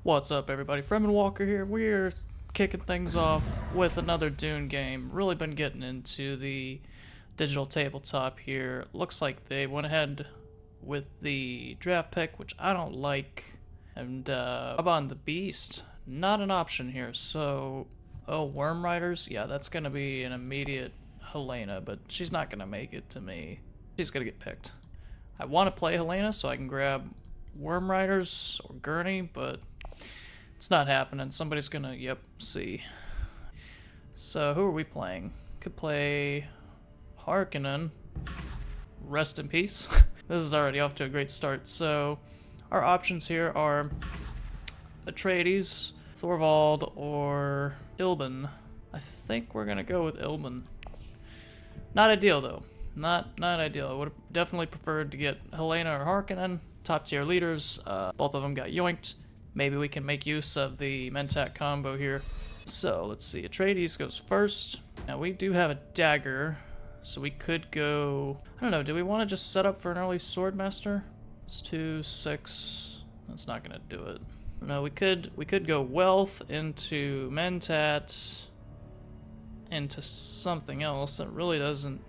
What's up, everybody? Freeman Walker here. We're kicking things off with another Dune game. Really been getting into the digital tabletop here. Looks like they went ahead with the draft pick, which I don't like. And Ilban the Beast, not an option here. So, oh, Worm Riders? Yeah, that's going to be an immediate Helena, but she's not going to make it to me. She's going to get picked. I want to play Helena so I can grab Worm Riders or Gurney, but it's not happening. Somebody's gonna, see. So, who are we playing? Could play Harkonnen. Rest in peace. This is already off to a great start. So, our options here are Atreides, Thorvald, or Ilban. I think we're gonna go with Ilban. Not ideal, though. Not ideal. I would have definitely preferred to get Helena or Harkonnen. Top tier leaders. Both of them got yoinked. Maybe we can make use of the Mentat combo here. So, let's see. Atreides goes first. Now, we do have a dagger, so we could go... I don't know, do we want to just set up for an early Swordmaster? It's 2, 6... That's not going to do it. No, we could go Wealth into Mentat into something else. That really doesn't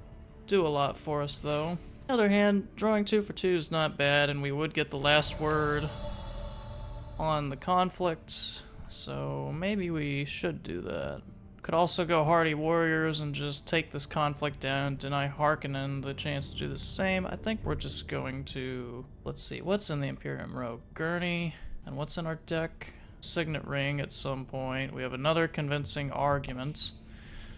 do a lot for us, though. On the other hand, drawing 2 for 2 is not bad, and we would get the last word on the conflict, so maybe we should do that. Could also go Hardy Warriors and just take this conflict down, deny Harkonnen the chance to do the same. I think we're just going to... Let's see, what's in the Imperium row? Gurney, and what's in our deck? Signet Ring at some point. We have another convincing argument.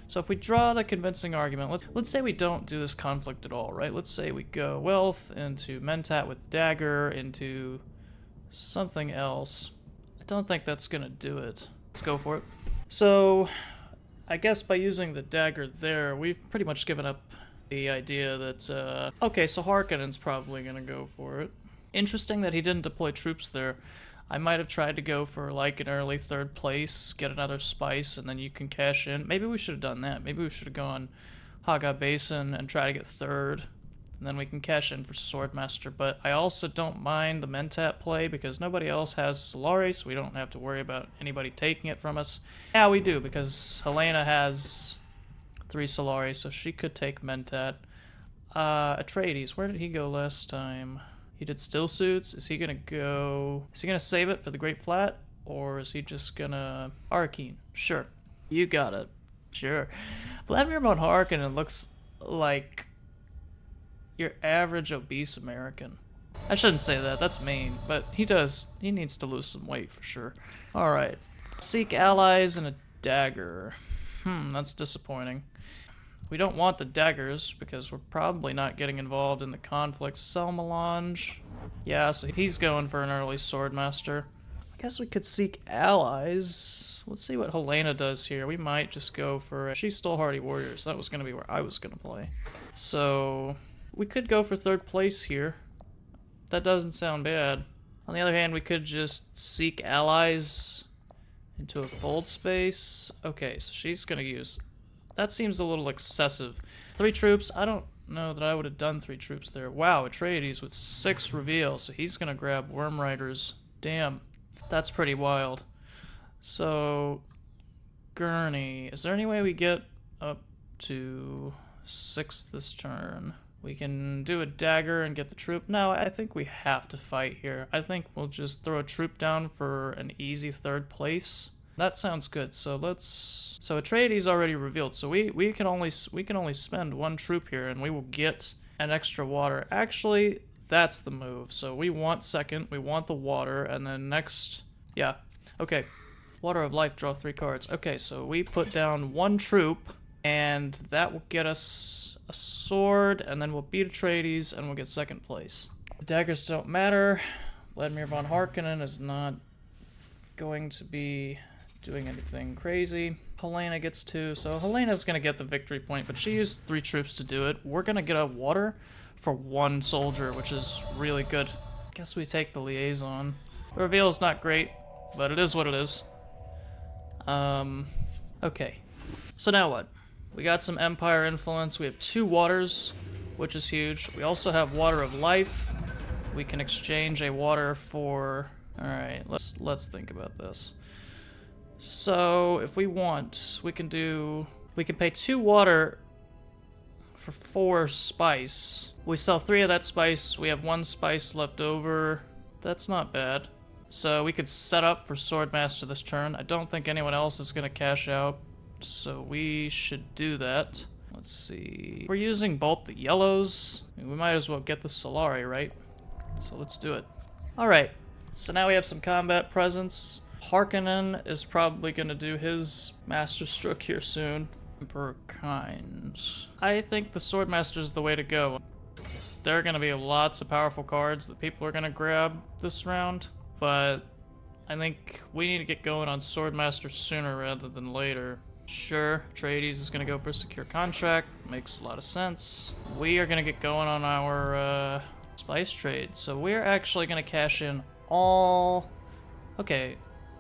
So if we draw the convincing argument, let's say we don't do this conflict at all, right? Let's say we go Wealth into Mentat with Dagger into something else. I don't think that's gonna do it. Let's go for it. So, I guess by using the dagger there, we've pretty much given up the idea that, okay, so Harkonnen's probably gonna go for it. Interesting that he didn't deploy troops there. I might have tried to go for, like, an early third place, get another spice, and then you can cash in. Maybe we should have done that. Maybe we should have gone Haga Basin and try to get third. And then we can cash in for Swordmaster, but I also don't mind the Mentat play because nobody else has Solari, so we don't have to worry about anybody taking it from us. Yeah, we do, because Helena has 3 Solari, so she could take Mentat. Atreides, where did he go last time? He did Still Suits. Is he gonna save it for the Great Flat, or is he just gonna... Arcane, sure. You got it. Sure. Vladimir von Harkonnen looks like your average obese American. I shouldn't say that, that's mean, but he needs to lose some weight for sure. Alright. Seek allies and a dagger. That's disappointing. We don't want the daggers, because we're probably not getting involved in the conflict. Selmelange. Yeah, so he's going for an early Swordmaster. I guess we could seek allies. Let's see what Helena does here. We might just go for... She's still Hardy Warriors. That was going to be where I was going to play. So... we could go for third place here. That doesn't sound bad. On the other hand, we could just seek allies into a fold space. Okay, so she's gonna use... That seems a little excessive. 3 troops, I don't know that I would have done 3 troops there. Wow, Atreides with 6 reveals, so he's gonna grab Worm Riders. Damn, that's pretty wild. So, Gurney. Is there any way we get up to 6 this turn? We can do a dagger and get the troop. No, I think we have to fight here. I think we'll just throw a troop down for an easy third place. That sounds good. So let's... So Atreides already revealed. So we can only spend 1 troop here, and we will get an extra water. Actually, that's the move. So we want second. We want the water, and then next... Yeah. Okay. Water of Life. Draw 3 cards. Okay, so we put down 1 troop, and that will get us a sword, and then we'll beat Atreides, and we'll get second place. The daggers don't matter. Vladimir von Harkonnen is not going to be doing anything crazy. Helena gets 2, so Helena's gonna get the victory point, but she used 3 troops to do it. We're gonna get a water for 1 soldier, which is really good. Guess we take the liaison. The reveal's not great, but it is what it is. Okay. So now what? We got some Empire influence. We have 2 waters, which is huge. We also have Water of Life. We can exchange a water for Alright, let's think about this. So, if we want, we can pay 2 water for 4 spice. We sell 3 of that spice, we have 1 spice left over. That's not bad. So we could set up for Swordmaster this turn. I don't think anyone else is gonna cash out, so we should do that. Let's see. We're using both the yellows. We might as well get the Solari, right? So let's do it. Alright, so now we have some combat presence. Harkonnen is probably gonna do his Master Stroke here soon. Emperor Kind. I think the Swordmaster is the way to go. There are gonna be lots of powerful cards that people are gonna grab this round, but I think we need to get going on Swordmaster sooner rather than later. Sure, Richese is gonna go for a secure contract. Makes a lot of sense. We are gonna get going on our spice trade. So we're actually gonna cash in all... Okay,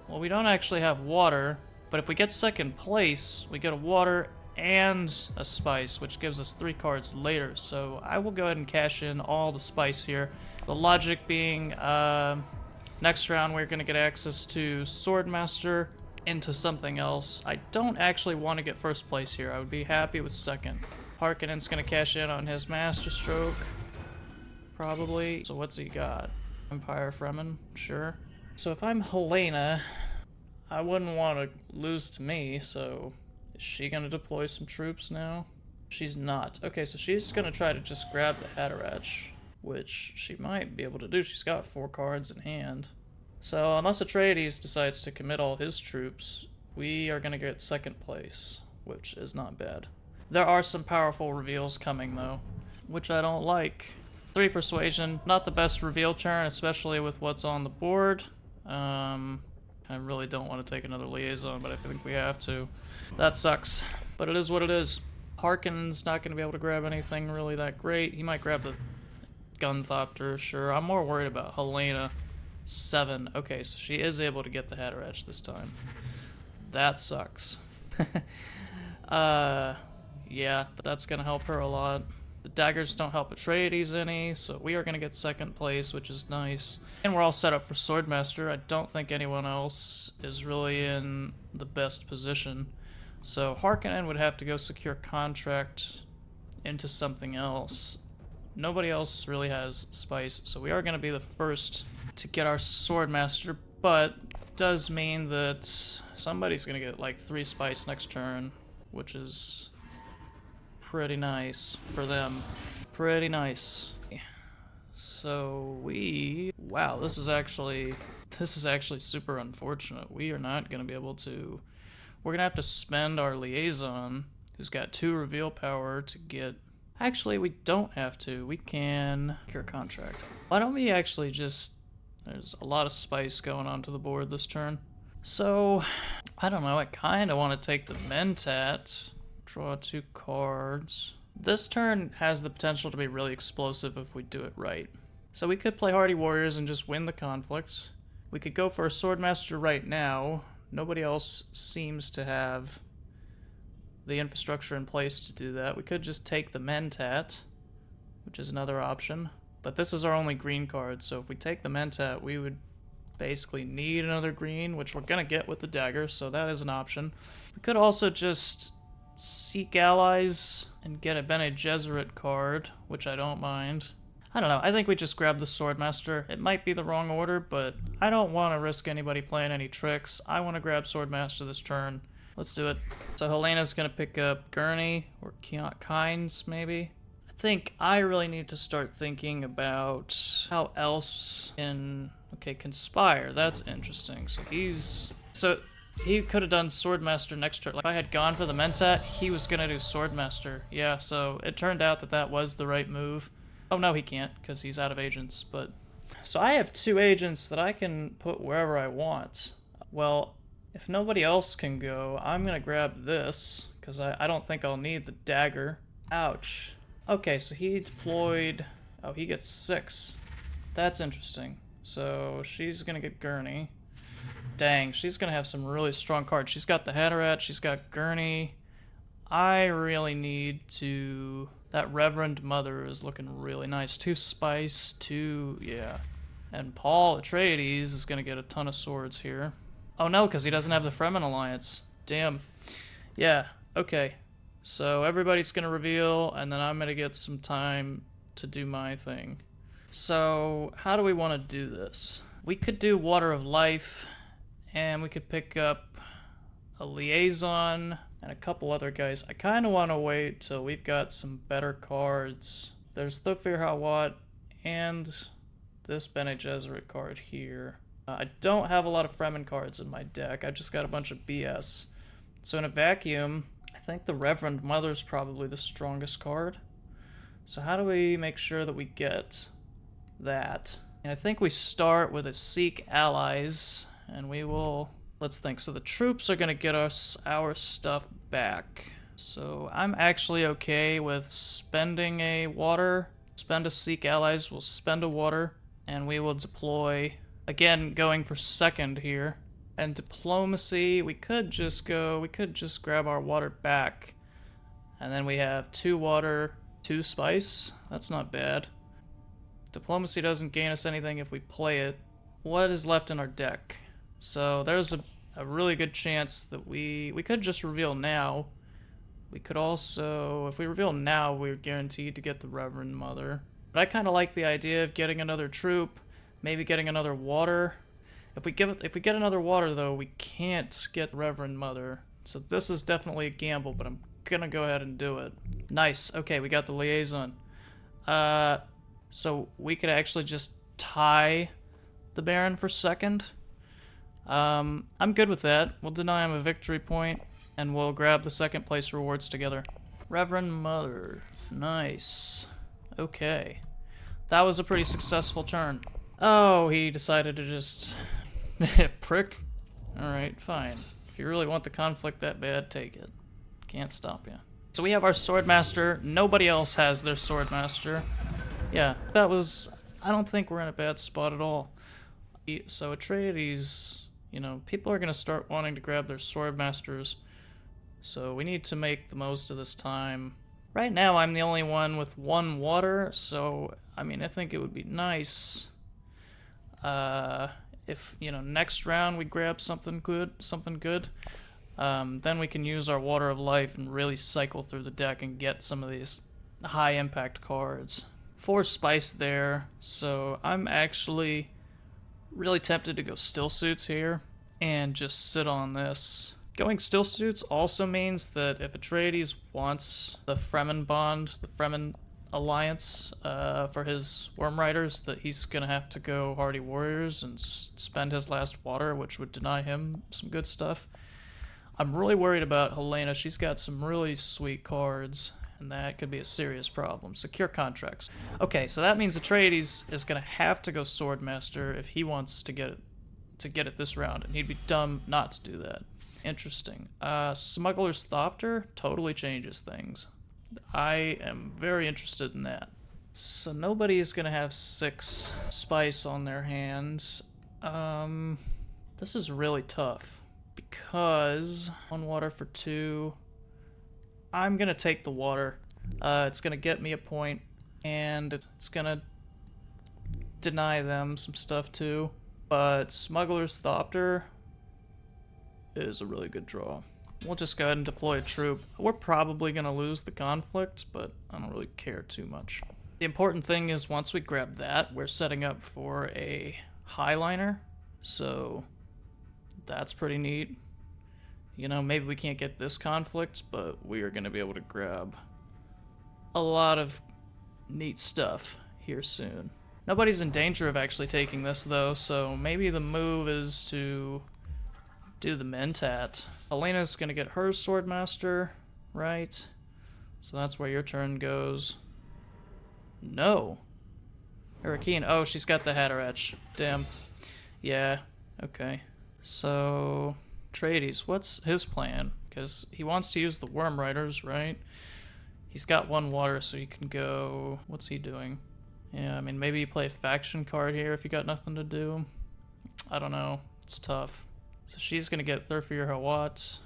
well we don't actually have water, but if we get second place, we get a water and a spice, which gives us 3 cards later. So I will go ahead and cash in all the spice here. The logic being, next round we're gonna get access to Swordmaster into something else. I don't actually want to get first place here. I would be happy with second. Harkonnen's gonna cash in on his Master Stroke, probably. So what's he got? Empire Fremen, sure. So if I'm Helena, I wouldn't want to lose to me, so is she gonna deploy some troops now? She's not. Okay, so she's gonna try to just grab the Hatterach, which she might be able to do. She's got 4 cards in hand. So unless Atreides decides to commit all his troops, we are gonna get second place, which is not bad. There are some powerful reveals coming though, which I don't like. 3 Persuasion, not the best reveal turn, especially with what's on the board. I really don't want to take another liaison, but I think we have to. That sucks, but it is what it is. Harkonnen's not going to be able to grab anything really that great. He might grab the Gunthopter, sure. I'm more worried about Helena. 7. Okay, so she is able to get the Hatterach this time. That sucks. Yeah, that's going to help her a lot. The daggers don't help Atreides any, so we are going to get second place, which is nice. And we're all set up for Swordmaster. I don't think anyone else is really in the best position. So Harkonnen would have to go secure contract into something else. Nobody else really has spice, so we are going to be the first to get our Swordmaster, but does mean that somebody's going to get like 3 spice next turn, which is pretty nice for them. Pretty nice. So wow, this is actually super unfortunate. We are not going to be able to, we're going to have to spend our liaison, who's got 2 reveal power, to get, actually we don't have to, we can secure contract. Why don't we actually just, there's a lot of spice going onto the board this turn. So, I don't know, I kind of want to take the Mentat, draw 2 cards. This turn has the potential to be really explosive if we do it right. So we could play Hardy Warriors and just win the conflict. We could go for a Swordmaster right now. Nobody else seems to have the infrastructure in place to do that. We could just take the Mentat, which is another option. But this is our only green card, so if we take the Mentat, we would basically need another green, which we're gonna get with the dagger, so that is an option. We could also just seek allies and get a Bene Gesserit card, which I don't mind. I don't know, I think we just grab the Swordmaster. It might be the wrong order, but I don't want to risk anybody playing any tricks. I want to grab Swordmaster this turn. Let's do it. So Helena's gonna pick up Gurney, or Kynes, maybe? I think I really need to start thinking about how else in... Okay, Conspire, that's interesting. So he could have done Swordmaster next turn. Like, if I had gone for the Mentat, he was gonna do Swordmaster. Yeah, so it turned out that that was the right move. Oh no, he can't, because he's out of agents, but... So I have 2 agents that I can put wherever I want. Well, if nobody else can go, I'm gonna grab this, because I don't think I'll need the dagger. Ouch. Okay, so he deployed... Oh, he gets 6. That's interesting. So she's gonna get Gurney. Dang, she's gonna have some really strong cards. She's got the Hatterach, she's got Gurney. I really need to... That Reverend Mother is looking really nice. 2 spice, 2... Yeah. And Paul Atreides is gonna get a ton of swords here. Oh no, because he doesn't have the Fremen alliance. Damn. Yeah, okay. So everybody's gonna reveal, and then I'm gonna get some time to do my thing. So, how do we want to do this? We could do Water of Life, and we could pick up a liaison and a couple other guys. I kind of want to wait till we've got some better cards. There's the Firhawat and this Bene Gesserit card here. I don't have a lot of Fremen cards in my deck. I just got a bunch of BS. So in a vacuum, I think the Reverend Mother's probably the strongest card. So how do we make sure that we get that? And I think we start with a Seek Allies, and we will... Let's think. So the troops are going to get us our stuff back. So I'm actually okay with spending a water, spend a Seek Allies, we'll spend a water, and we will deploy. Again, going for second here. And diplomacy, we could just grab our water back. And then we have 2 water, 2 spice. That's not bad. Diplomacy doesn't gain us anything if we play it. What is left in our deck? So there's a really good chance that we could just reveal now. We could also, if we reveal now, we're guaranteed to get the Reverend Mother. But I kind of like the idea of getting another troop, maybe getting another water. If we get another water though, we can't get Reverend Mother. So this is definitely a gamble, but I'm gonna go ahead and do it. Nice. Okay, we got the liaison. So we could actually just tie the Baron for second. I'm good with that. We'll deny him a victory point, and we'll grab the second place rewards together. Reverend Mother. Nice. Okay. That was a pretty successful turn. Oh, he decided to just... prick? Alright, fine. If you really want the conflict that bad, take it. Can't stop you. So we have our Swordmaster. Nobody else has their Swordmaster. Yeah, that was... I don't think we're in a bad spot at all. So Atreides, you know, people are going to start wanting to grab their Swordmasters. So we need to make the most of this time. Right now I'm the only one with 1 water, so, I mean, I think it would be nice if, you know, next round we grab something good. Then we can use our Water of Life and really cycle through the deck and get some of these high impact cards. 4 spice there, so I'm actually really tempted to go still suits here and just sit on this. Going still suits also means that if Atreides wants the Fremen bond, the Fremen alliance for his Worm Riders, that he's gonna have to go Hardy Warriors and spend his last water, which would deny him some good stuff. I'm really worried about Helena. She's got some really sweet cards, and that could be a serious problem. Secure contracts. Okay, so that means Atreides is gonna have to go Swordmaster if he wants to get it this round, and he'd be dumb not to do that. Interesting. Smuggler's Thopter totally changes things. I am very interested in that. So nobody's gonna have 6 spice on their hands. This is really tough because 1 water for 2. I'm gonna take the water. It's gonna get me a point, and it's gonna deny them some stuff too. But Smuggler's Thopter is a really good draw. We'll just go ahead and deploy a troop. We're probably gonna lose the conflict, but I don't really care too much. The important thing is once we grab that, we're setting up for a highliner, so that's pretty neat. You know, maybe we can't get this conflict, but we are gonna be able to grab a lot of neat stuff here soon. Nobody's in danger of actually taking this though, so maybe the move is to do the Mentat. Elena's gonna get her Swordmaster, right? So that's where your turn goes. No. Hurricane. Oh, she's got the Hatteratch. Damn. Yeah, okay. So, Atreides, what's his plan? Because he wants to use the Worm Riders, right? He's got 1 water, so he can go... What's he doing? Yeah, I mean, maybe you play a faction card here if you got nothing to do. I don't know. It's tough. So she's gonna get Thurfir Hawat.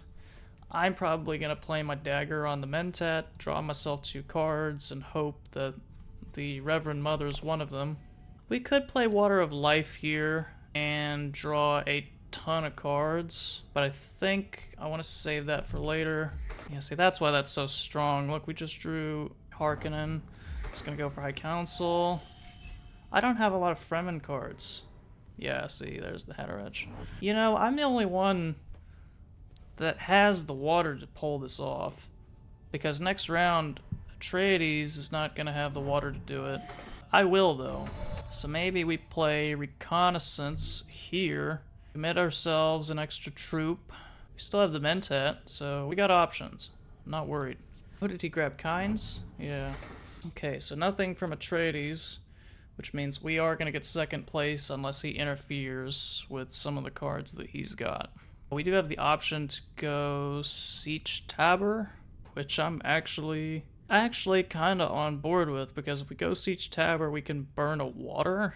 I'm probably gonna play my dagger on the Mentat, draw myself 2 cards, and hope that the Reverend Mother's one of them. We could play Water of Life here and draw a ton of cards, but I think I want to save that for later. Yeah, see, that's why that's so strong. Look, we just drew Harkonnen. It's gonna go for High Council. I don't have a lot of Fremen cards. Yeah, see, there's the Header Edge. You know, I'm the only one that has the water to pull this off, because next round, Atreides is not gonna have the water to do it. I will, though. So maybe we play Reconnaissance here, commit ourselves an extra troop. We still have the Mentat, so we got options. I'm not worried. Who did he grab? Kynes? Yeah. Okay, so nothing from Atreides, which means we are going to get second place unless he interferes with some of the cards that he's got. We do have the option to go Siege Tabor, which I'm actually kind of on board with, because if we go Siege Tabor, we can burn a water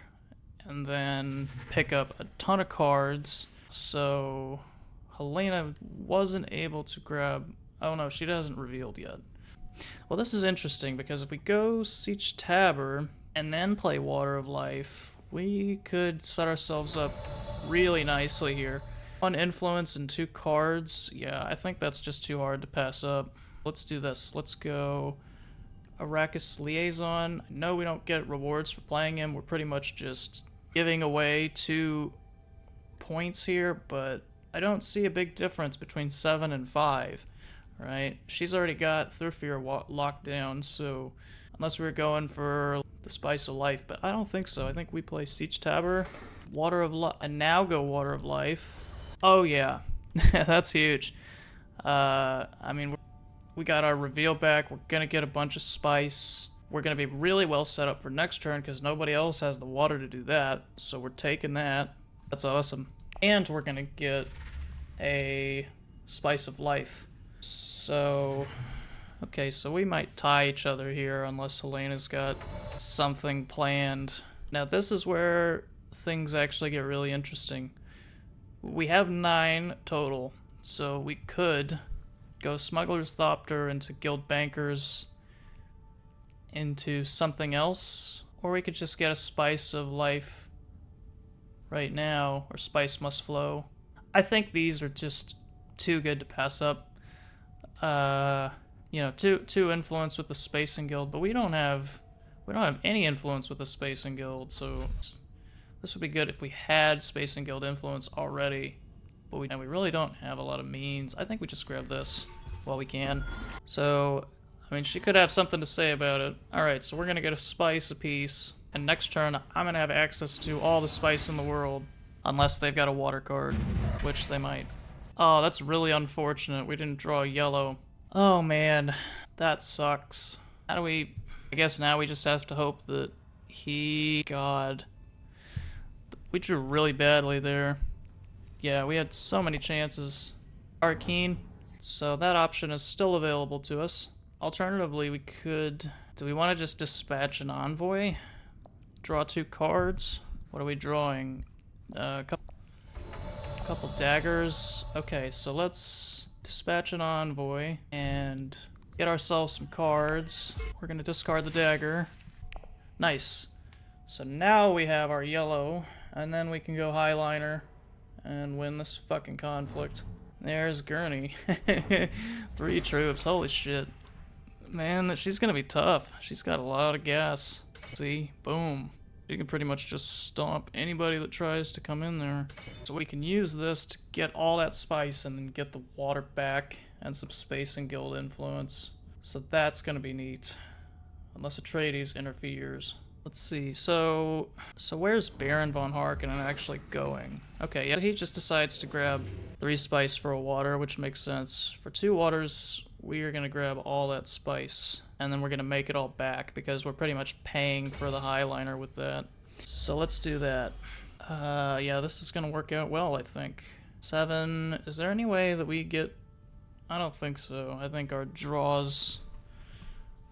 and then pick up a ton of cards. So Helena wasn't able to grab... Oh no, she hasn't revealed yet. Well, this is interesting, because if we go Siege Tabor and then play Water of Life, we could set ourselves up really nicely here. 1 influence and 2 cards. Yeah, I think that's just too hard to pass up. Let's do this. Let's go Arrakis Liaison. I know we don't get rewards for playing him. We're pretty much just giving away 2 points here, but I don't see a big difference between 7 and 5, right? She's already got Thurfir locked down, so unless we were going for the Spice of Life, but I don't think so. I think we play Siege Tabor, Water of Life, and now go Water of Life. Oh yeah, that's huge. I mean, we got our reveal back. We're gonna get a bunch of spice. We're gonna be really well set up for next turn because nobody else has the water to do that. So we're taking that. That's awesome. And we're gonna get a Spice of Life. So, okay, so we might tie each other here unless Helena's got something planned. Now this is where things actually get really interesting. We have 9 total, so we could go Smuggler's Thopter into Guild Bankers into something else, or we could just get a Spice of Life right now, or Spice Must Flow. I think these are just too good to pass up. You know, two influence with the Spacing Guild, but we don't have any influence with the Spacing Guild, so this would be good if we had Spacing Guild influence already, but we really don't have a lot of means. I think we just grab this while we can. So, I mean, she could have something to say about it. Alright, so we're gonna get a spice apiece, and next turn I'm gonna have access to all the spice in the world, unless they've got a water card, which they might. Oh, that's really unfortunate. We didn't draw yellow. Oh man, that sucks. How do we... I guess now we just have to hope that God... We drew really badly there. Yeah, we had so many chances. Arcane. So that option is still available to us. Alternatively, we could... Do we want to just dispatch an envoy? Draw 2 cards? What are we drawing? A couple daggers. Okay, so let's dispatch an envoy and get ourselves some cards. We're gonna discard the dagger. Nice. So now we have our yellow, and then we can go highliner and win this fucking conflict. There's Gurney. 3 troops, holy shit. Man, she's gonna be tough. She's got a lot of gas. See? Boom. You can pretty much just stomp anybody that tries to come in there. So we can use this to get all that spice and then get the water back and some Spacing Guild influence. So that's gonna be neat. Unless Atreides interferes. Let's see, so where's Baron von Harkonnen actually going? Okay, yeah, he just decides to grab 3 spice for a water, which makes sense. For 2 waters, we are gonna grab all that spice, and then we're gonna make it all back, because we're pretty much paying for the highliner with that. So let's do that. Yeah, this is gonna work out well, I think. 7, is there any way that we get... I don't think so. I think our draws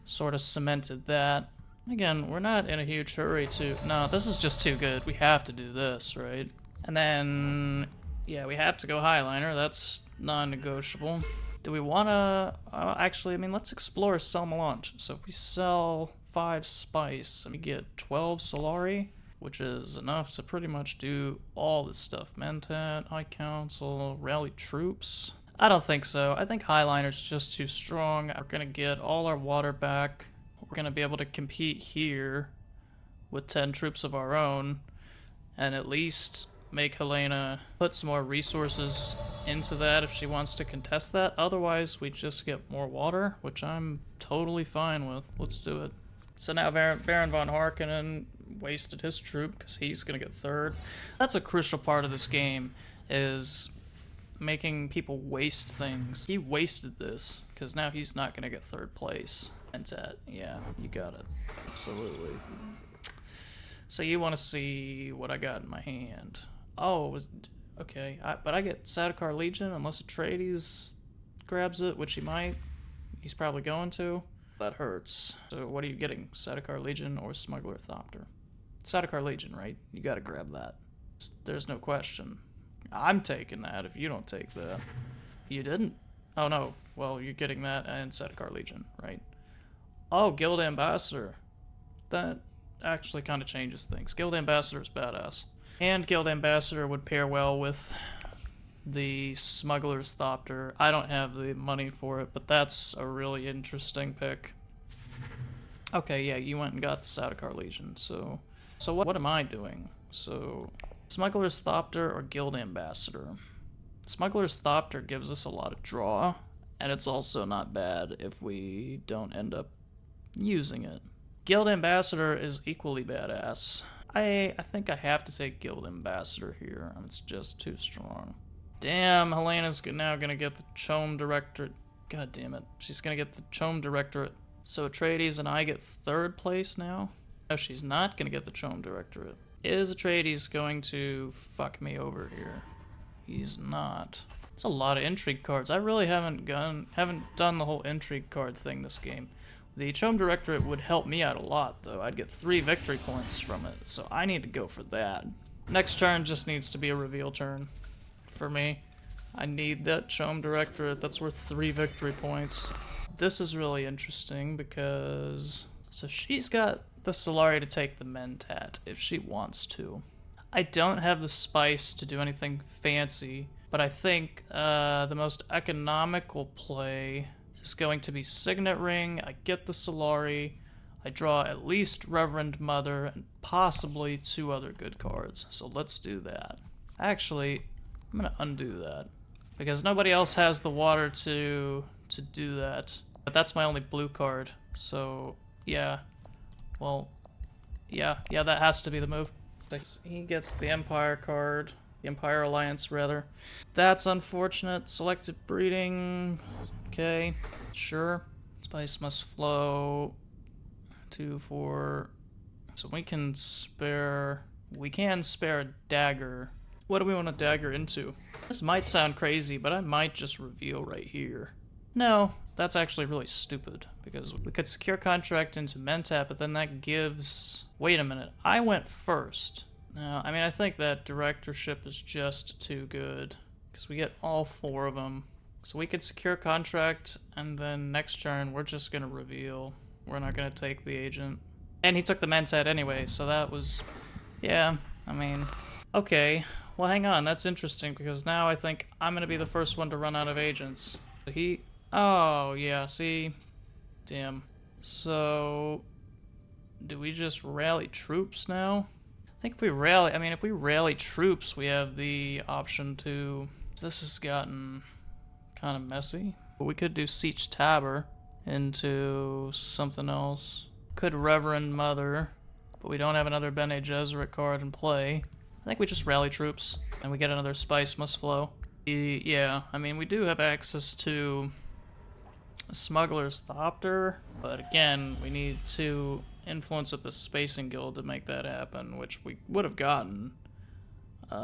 sort of cemented that. Again, we're not in a huge hurry to... No, this is just too good. We have to do this, right? And then... Yeah, we have to go highliner. That's non-negotiable. Do we want to... actually, I mean, let's explore sell melange. So if we sell 5 spice, we get 12 Solari. which is enough to pretty much do all this stuff. Mentat, High Council, rally troops. I don't think so. I think Highliner's just too strong. We're gonna get all our water back. We're gonna be able to compete here with 10 troops of our own, and at least make Helena put some more resources into that if she wants to contest that. Otherwise, we just get more water, which I'm totally fine with. Let's do it. So now Baron von Harkonnen wasted his troop because he's gonna get third. That's a crucial part of this game, is making people waste things. He wasted this because now he's not gonna get third place. Mentat, yeah, you got it. Absolutely. So you want to see what I got in my hand? Oh, it was okay. But I get Sardaukar Legion unless Atreides grabs it, which he might. He's probably going to. That hurts. So what are you getting? Sardaukar Legion or Smuggler Thopter? Sardaukar Legion, right? You gotta grab that. There's no question. I'm taking that if you don't take that. You didn't? Oh no. Well, you're getting that and Sardaukar Legion, right? Oh, Guild Ambassador. That actually kind of changes things. Guild Ambassador is badass. And Guild Ambassador would pair well with the Smuggler's Thopter. I don't have the money for it, but that's a really interesting pick. Okay, yeah, you went and got the Sardaukar Legion, so what am I doing? So, Smuggler's Thopter or Guild Ambassador? Smuggler's Thopter gives us a lot of draw, and it's also not bad if we don't end up using it. Guild Ambassador is equally badass. I think I have to take Guild Ambassador here. It's just too strong. Damn, Helena's now gonna get the Chom Directorate. God damn it. She's gonna get the Chom Directorate. So Atreides and I get third place now? No, she's not gonna get the Chom Directorate. Is Atreides going to fuck me over here? He's not. It's a lot of intrigue cards. I really haven't done the whole intrigue card thing this game. The Chom Directorate would help me out a lot, though. I'd get 3 victory points from it, so I need to go for that. Next turn just needs to be a reveal turn for me. I need that Chom Directorate. That's worth 3 victory points. This is really interesting because... So she's got the Solari to take the Mentat if she wants to. I don't have the spice to do anything fancy, but I think the most economical play is going to be Signet Ring. I get the Solari, I draw at least Reverend Mother, and possibly 2 other good cards. So let's do that. Actually, I'm gonna undo that, because nobody else has the water to do that. But that's my only blue card, so yeah. Well, yeah, that has to be the move. He gets the Empire card, the Empire Alliance rather. That's unfortunate. Selective breeding. Okay, sure. Spice must flow. 2, 4. So we can spare a dagger. What do we want to dagger into? This might sound crazy, but I might just reveal right here. No, that's actually really stupid, because we could secure contract into Mentat, but then that gives... Wait a minute, I went first. No, I mean, I think that directorship is just too good, because we get all 4 of them. So we could secure contract, and then next turn we're just gonna reveal. We're not gonna take the agent. And he took the Mentat anyway, so that was... Yeah, I mean... Okay, well hang on, that's interesting, because now I think I'm gonna be the first one to run out of agents. He... Oh, yeah, see? Damn. So... Do we just rally troops now? I think if we rally troops, we have the option to... This has gotten kind of messy. But we could do Siege Tabor into something else. Could Reverend Mother, but we don't have another Bene Gesserit card in play. I think we just rally troops, and we get another Spice Must Flow. Yeah, I mean, we do have access to a Smuggler's Thopter, but again, we need to influence with the Spacing Guild to make that happen, which we would have gotten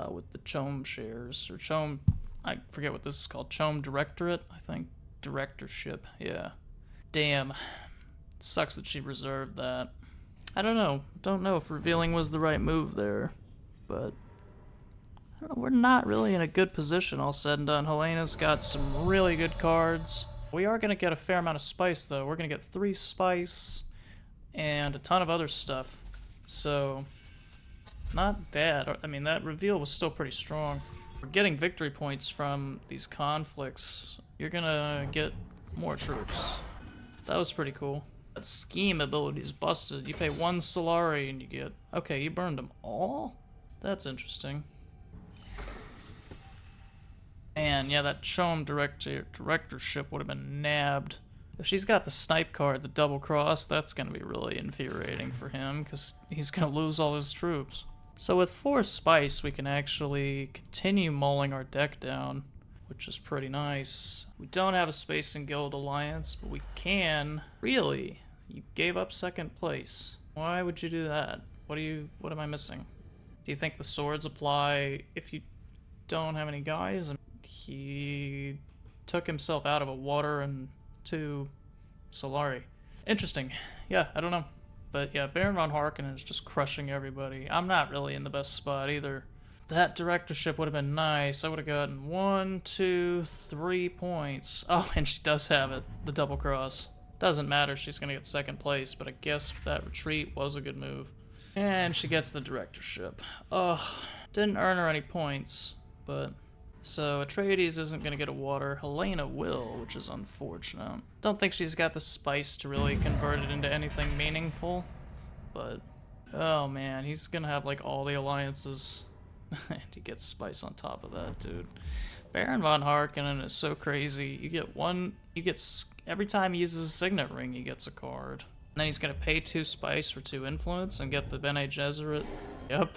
with the Chom shares, or Chom, I forget what this is called, Chom Directorate, I think. Directorship, yeah. Damn. Sucks that she reserved that. I don't know if revealing was the right move there, but I don't know, we're not really in a good position all said and done. Helena's got some really good cards. We are going to get a fair amount of spice, though. We're going to get 3 spice and a ton of other stuff. So, Not bad. I mean, that reveal was still pretty strong. We're getting victory points from these conflicts. You're gonna get more troops. That was pretty cool. That scheme ability's busted. You pay 1 Solari and you get... Okay, you burned them all? That's interesting. And yeah, that Chom directorship would have been nabbed. If she's got the snipe card, the double cross, that's gonna be really infuriating for him, because he's gonna lose all his troops. So with 4 spice, we can actually continue mulling our deck down, which is pretty nice. We don't have a Space and Guild Alliance, but we can... Really? You gave up 2nd place. Why would you do that? What am I missing? Do you think the swords apply if you don't have any guys? He took himself out of a water and 2 Solari. Interesting. Yeah, I don't know. But yeah, Baron von Harkonnen is just crushing everybody. I'm not really in the best spot either. That directorship would have been nice. I would have gotten 1, 2, 3 points. Oh, and she does have it. The double cross. Doesn't matter, she's gonna get 2nd place, but I guess that retreat was a good move. And she gets the directorship. Ugh, didn't earn her any points, but... So, Atreides isn't gonna get a water. Helena will, which is unfortunate. Don't think she's got the spice to really convert it into anything meaningful, but... Oh man, he's gonna have like all the alliances. And he gets spice on top of that, dude. Baron von Harkonnen is so crazy. You get every time he uses a signet ring, he gets a card. And then he's gonna pay 2 spice for 2 influence and get the Bene Gesserit. Yep.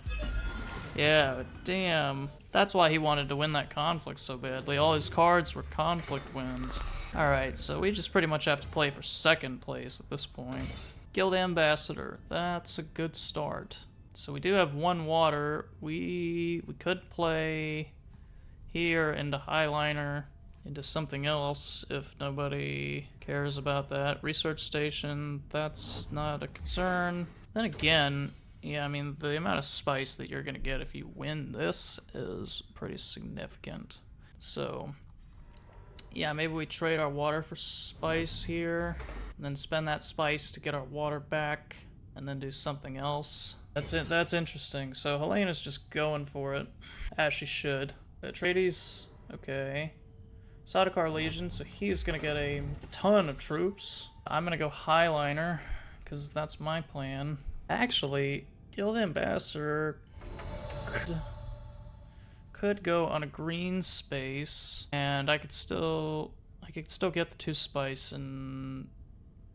Yeah, damn. That's why he wanted to win that conflict so badly. All his cards were conflict wins. Alright, so we just pretty much have to play for 2nd place at this point. Guild Ambassador, that's a good start. So we do have 1 water. We could play here into Highliner, into something else if nobody cares about that. Research Station, that's not a concern. Then again, yeah, I mean, the amount of spice that you're gonna get if you win this is pretty significant. So, yeah, maybe we trade our water for spice here, and then spend that spice to get our water back, and then do something else. That's it. That's interesting. So Helena's just going for it, as she should. Atreides, okay. Sardaukar Legion, so he's gonna get a ton of troops. I'm gonna go Highliner, because that's my plan. Actually, Guild Ambassador could go on a green space, and I could still get the 2 spice and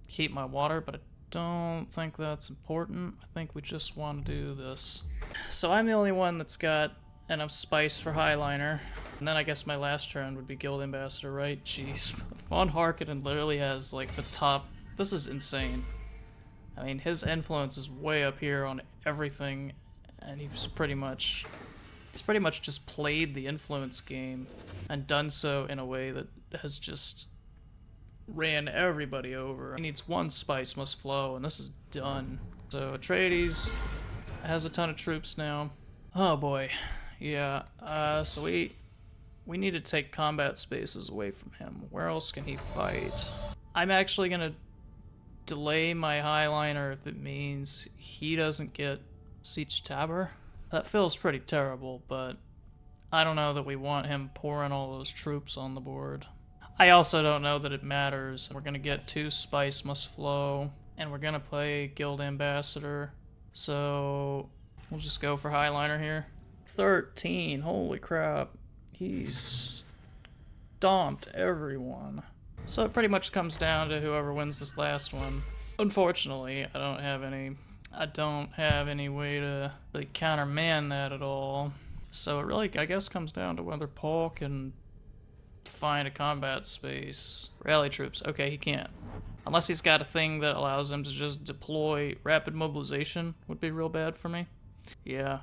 keep my water, but I don't think that's important. I think we just want to do this. So I'm the only one that's got enough spice for Highliner, and then I guess my last turn would be Guild Ambassador, right? Jeez. Von Harkonnen literally has like the top. This is insane. I mean, his influence is way up here on everything, and he's pretty much just played the influence game and done so in a way that has just ran everybody over. He needs 1 spice must flow, and this is done. So Atreides has a ton of troops now. Oh boy, yeah. So we need to take combat spaces away from him. Where else can he fight? I'm actually gonna delay my Highliner if it means he doesn't get Siege Tabor. That feels pretty terrible, but I don't know that we want him pouring all those troops on the board. I also don't know that it matters. We're gonna get 2 spice must flow, and we're gonna play Guild Ambassador, so we'll just go for Highliner here. 13, holy crap. He's stomped everyone. So it pretty much comes down to whoever wins this last one. Unfortunately, I don't have any way to really counterman that at all. So it really, I guess, comes down to whether Paul can find a combat space. Rally troops. Okay, he can't. Unless he's got a thing that allows him to just deploy. Rapid mobilization would be real bad for me. Yeah.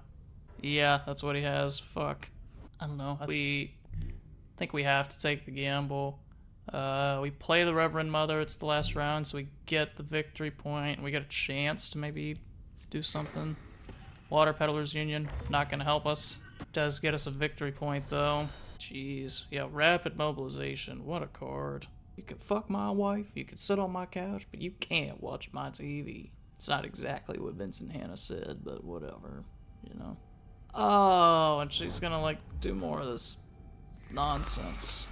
Yeah, that's what he has. Fuck. I don't know. We think we have to take the gamble. We play the Reverend Mother. It's the last round, so we get the victory point. We get a chance to maybe do something. Water Peddlers Union, not gonna help us. Does get us a victory point, though. Jeez. Yeah, rapid mobilization. What a card. You can fuck my wife, you can sit on my couch, but you can't watch my TV. It's not exactly what Vincent Hanna said, but whatever. you know. Oh, and she's gonna, like, do more of this nonsense.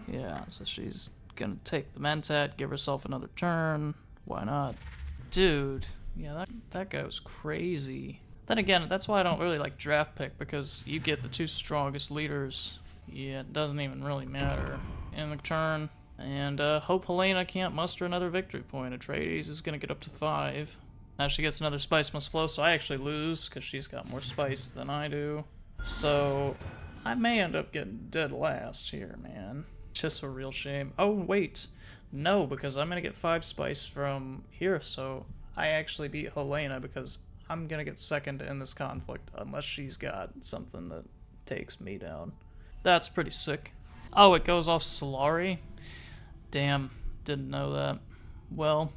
Yeah, so she's gonna take the Mentat, give herself another turn. Why not? Dude, yeah, that guy was crazy. Then again, that's why I don't really like draft pick, because you get the 2 strongest leaders. Yeah, it doesn't even really matter. In the turn. And hope Helena can't muster another victory point. Atreides is gonna get up to 5. Now she gets another spice must flow, so I actually lose, because she's got more spice than I do. So I may end up getting dead last here, man. Just a real shame. Oh, wait. No, because I'm gonna get 5 spice from here, so I actually beat Helena, because I'm gonna get second in this conflict, unless she's got something that takes me down. That's pretty sick. Oh, it goes off Solari? Damn, didn't know that. Well,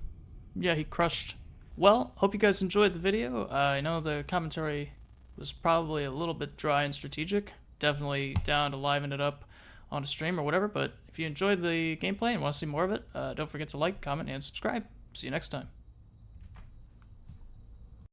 yeah, he crushed. Well, hope you guys enjoyed the video. I know the commentary was probably a little bit dry and strategic. Definitely down to liven it up on a stream or whatever, but if you enjoyed the gameplay and want to see more of it, don't forget to like, comment, and subscribe. See you next time.